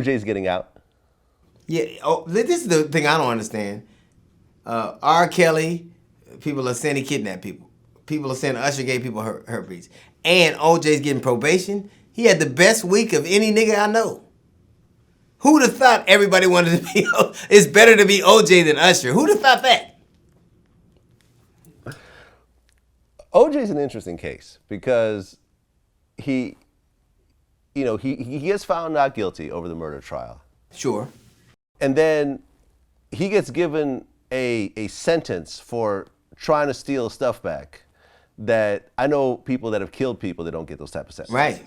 OJ's getting out. Yeah. Oh, this is the thing I don't understand. R. Kelly, people are saying he kidnapped people. People are saying Usher gave people herpes. And OJ's getting probation. He had the best week of any nigga I know. Who'd have thought everybody wanted to be, it's better to be OJ than Usher? Who'd have thought that? OJ's an interesting case because he gets found not guilty over the murder trial. Sure. And then he gets given a sentence for trying to steal stuff back that I know people that have killed people that don't get those type of sentences. Right.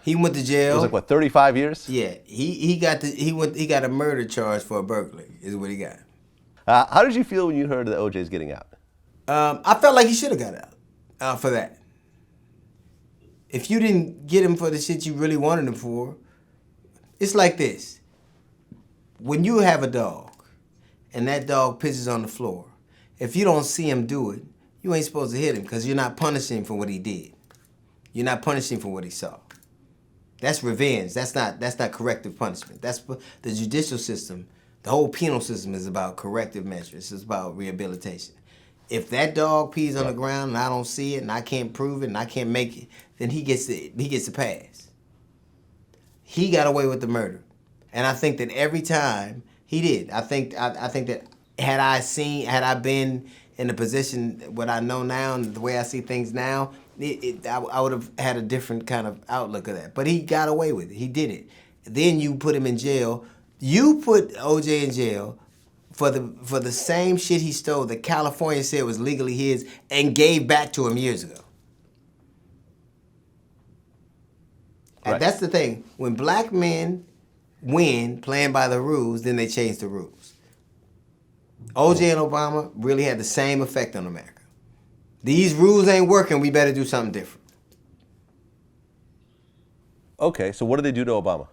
He went to jail. It was like, what, 35 years? Yeah. He got a murder charge for a burglary is what he got. How did you feel when you heard that OJ's getting out? I felt like he should have got out for that. If you didn't get him for the shit you really wanted him for, it's like this. When you have a dog and that dog pisses on the floor, if you don't see him do it, you ain't supposed to hit him because you're not punishing him for what he did. You're not punishing him for what he saw. That's revenge. That's not corrective punishment. That's the judicial system. The whole penal system is about corrective measures. It's about rehabilitation. If that dog pees on the ground and I don't see it and I can't prove it and I can't make it, then he gets the pass. He got away with the murder. And I think that every time he did, I think that had I been in the position what I know now and the way I see things now, I would have had a different kind of outlook of that. But he got away with it. He did it. Then you put him in jail. You put OJ in jail for the same shit he stole that California said was legally his and gave back to him years ago. Right. And that's the thing. When black men win playing by the rules, then they change the rules. OJ and Obama really had the same effect on America. These rules ain't working, we better do something different. Okay, so what did they do to Obama?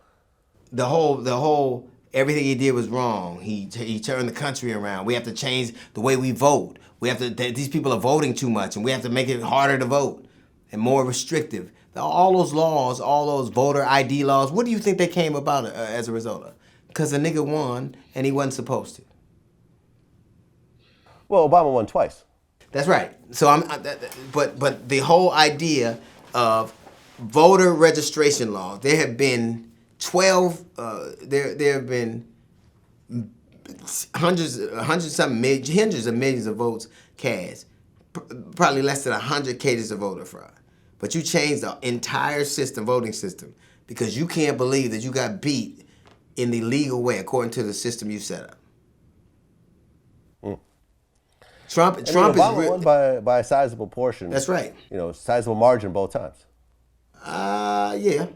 The whole everything he did was wrong. He turned the country around. We have to change the way we vote. These people are voting too much, and we have to make it harder to vote and more restrictive. All those laws, all those voter ID laws, what do you think they came about as a result of? Because a nigga won and he wasn't supposed to. Well, Obama won twice. That's right. So but the whole idea of voter registration laws, there have been 12. There have been hundreds of millions of votes cast. Probably less than 100 cases of voter fraud. But you changed the entire voting system, because you can't believe that you got beat in the legal way according to the system you set up. Trump Obama won by a sizable portion. That's right. Sizable margin both times. Yeah.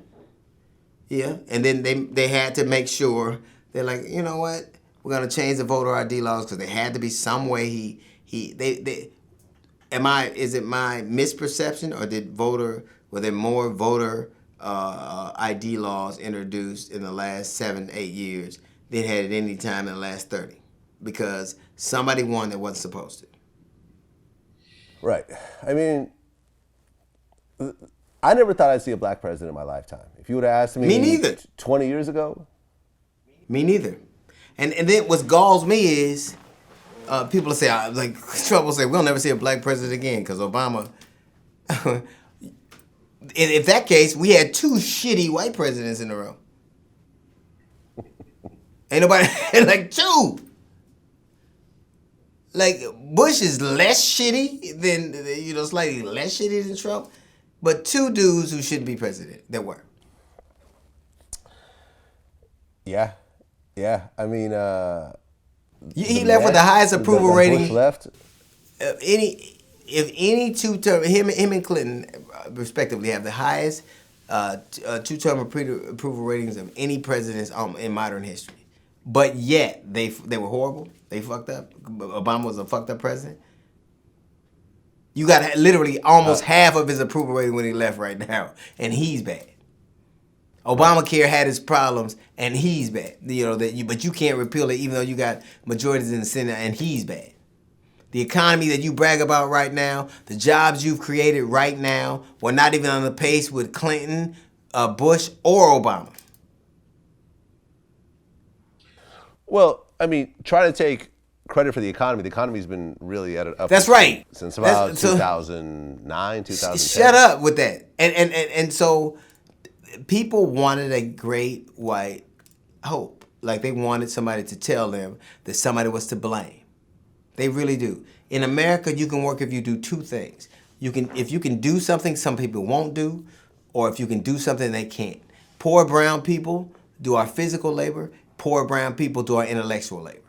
And then they had to make sure, they're like, you know what, we're gonna change the voter ID laws because there had to be some way is it my misperception, or were there more voter ID laws introduced in the last 7-8 years than had at any time in the last 30? Because somebody won that wasn't supposed to. Right. I mean, I never thought I'd see a black president in my lifetime. If you would have asked me, me neither. 20 years ago. Me neither. And then what galls me is, people say, like Trump will say, we'll never see a black president again because Obama. In that case, we had 2 shitty white presidents in a row. Ain't nobody, like 2. Like, Bush is less shitty than, slightly less shitty than Trump, but 2 dudes who shouldn't be president that were. Yeah. I mean, he left with the highest approval rating. Bush left. If any two-term, him and Clinton, respectively, have the highest two-term approval ratings of any presidents in modern history. But yet, they were horrible. They fucked up. Obama was a fucked up president. You got literally almost half of his approval rating when he left right now, and he's bad. Obamacare had its problems, and he's bad. But you can't repeal it, even though you got majorities in the Senate, and he's bad. The economy that you brag about right now, the jobs you've created right now, were not even on the pace with Clinton, Bush, or Obama. Well, I mean, trying to take credit for the economy. The economy's been really at an up. That's right. Since about That's- so- 2009, 2010. Shut up with that. And so people wanted a great white hope. Like they wanted somebody to tell them that somebody was to blame. They really do. In America, you can work if you do two things. If you can do something some people won't do, or if you can do something they can't. Poor brown people do our physical labor. Poor brown people do our intellectual labor.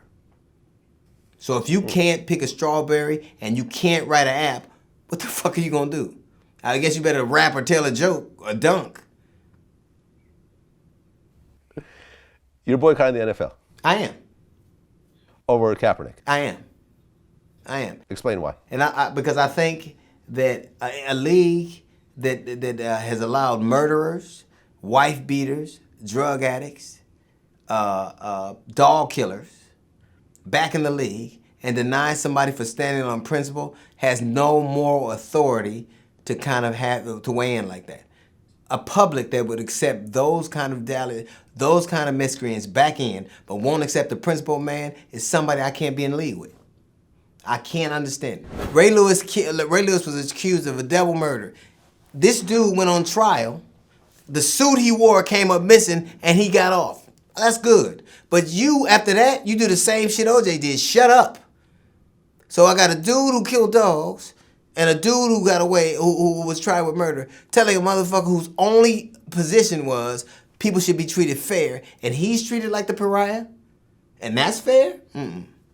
So if you can't pick a strawberry and you can't write an app, what the fuck are you gonna do? I guess you better rap or tell a joke or dunk. You're boycotting the NFL I am. over Kaepernick. I am. Explain why. And because I think that a league that has allowed murderers, wife beaters, drug addicts, dog killers back in the league and deny somebody for standing on principle has no moral authority to kind of have to weigh in like that. A public that would accept those kind of miscreants back in, but won't accept the principled man is somebody I can't be in league with. I can't understand it. Ray Lewis was accused of a double murder. This dude went on trial. The suit he wore came up missing, and he got off. That's good. But you, after that, you do the same shit OJ did. Shut up. So I got a dude who killed dogs and a dude who got away, who was tried with murder, telling a motherfucker whose only position was people should be treated fair, and he's treated like the pariah, and that's fair?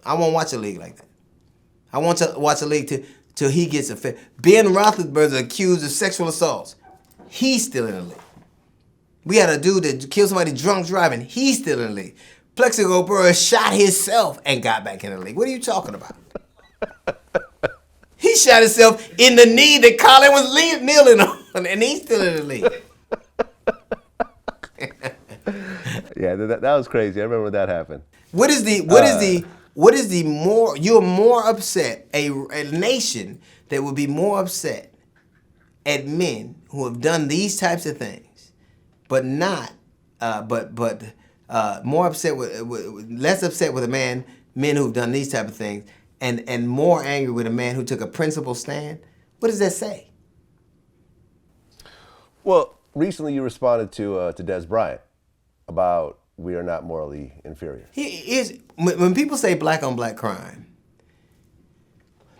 I won't watch a league like that. I want to watch a league till he gets a fair. Ben Roethlisberger accused of sexual assaults. He's still in the league. We had a dude that killed somebody drunk driving. He's still in the league. Plexico Burris shot himself and got back in the league. What are you talking about? He shot himself in the knee that Colin was kneeling on, and he's still in the league. Yeah, that was crazy. I remember when that happened. You're more upset, a nation that would be more upset at men who have done these types of things, but not, more upset less upset with men who've done these type of things, and more angry with a man who took a principled stand. What does that say? Well, recently you responded to Dez Bryant about we are not morally inferior. When people say black on black crime,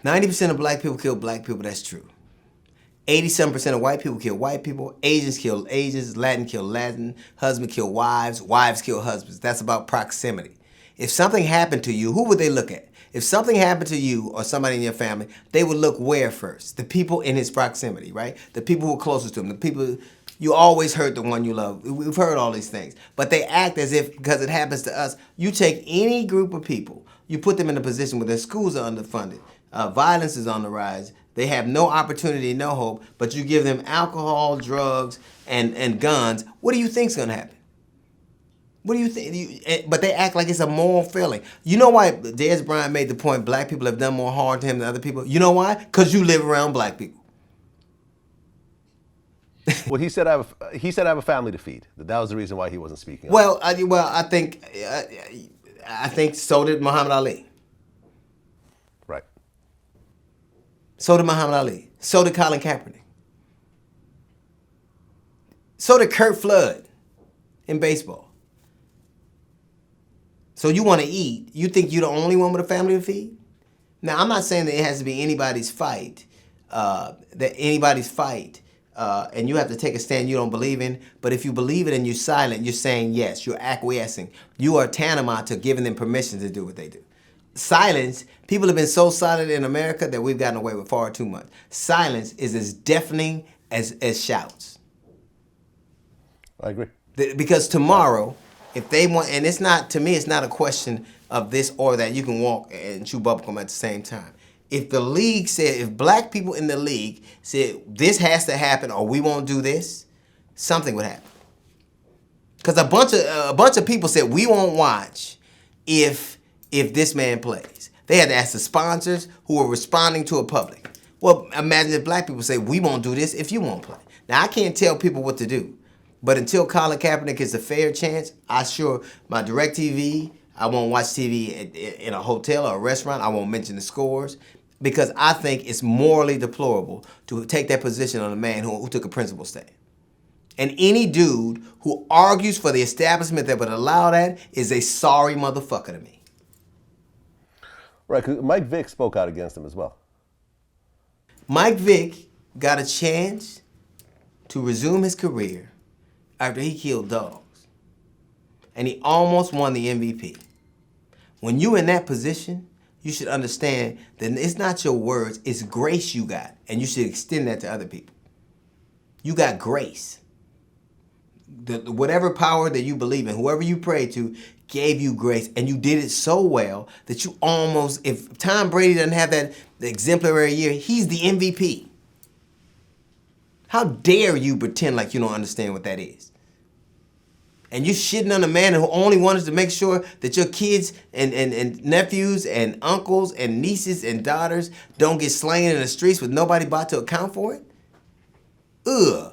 90% of black people kill black people. That's true. 87% of white people kill white people. Asians kill Asians. Latin kill Latin. Husbands kill wives. Wives kill husbands. That's about proximity. If something happened to you, who would they look at? If something happened to you or somebody in your family, they would look where first? The people in his proximity, right? The people who are closest to him. The people, you always hurt the one you love. We've heard all these things. But they act as if, because it happens to us, you take any group of people, you put them in a position where their schools are underfunded, violence is on the rise, they have no opportunity, no hope, but you give them alcohol, drugs, and guns. What do you think's gonna happen? What do you think? But they act like it's a moral failing. You know why Dez Bryant made the point black people have done more harm to him than other people? You know why? Because you live around black people. Well, he said I have a family to feed. That was the reason why he wasn't speaking. Well, I think so did Muhammad Ali. Right. So did Muhammad Ali. So did Colin Kaepernick. So did Kurt Flood in baseball. So you want to eat. You think you're the only one with a family to feed? Now, I'm not saying that it has to be anybody's fight, and you have to take a stand you don't believe in. But if you believe it and you're silent, you're saying yes, you're acquiescing. You are tantamount to giving them permission to do what they do. Silence, people have been so silent in America that we've gotten away with far too much. Silence is as deafening as shouts. I agree. Because tomorrow, if they want, and it's not, to me, it's not a question of this or that. You can walk and chew bubblegum at the same time. If the league said, if black people in the league said, this has to happen or we won't do this, something would happen. Because a bunch of people said, we won't watch if this man plays. They had to ask the sponsors who were responding to a public. Well, imagine if black people say, we won't do this if you won't play. Now, I can't tell people what to do. But until Colin Kaepernick gets a fair chance, my DirecTV, I won't watch TV in a hotel or a restaurant. I won't mention the scores because I think it's morally deplorable to take that position on a man who took a principled stand. And any dude who argues for the establishment that would allow that is a sorry motherfucker to me. Right, because Mike Vick spoke out against him as well. Mike Vick got a chance to resume his career after he killed dogs. And he almost won the MVP. When you're in that position, you should understand that it's not your words, it's grace you got. And you should extend that to other people. You got grace. Whatever power that you believe in, whoever you pray to, gave you grace. And you did it so well that you almost, if Tom Brady doesn't have that exemplary year, he's the MVP. How dare you pretend like you don't understand what that is? And you're shitting on a man who only wanted to make sure that your kids and nephews and uncles and nieces and daughters don't get slain in the streets with nobody about to account for it? Ugh.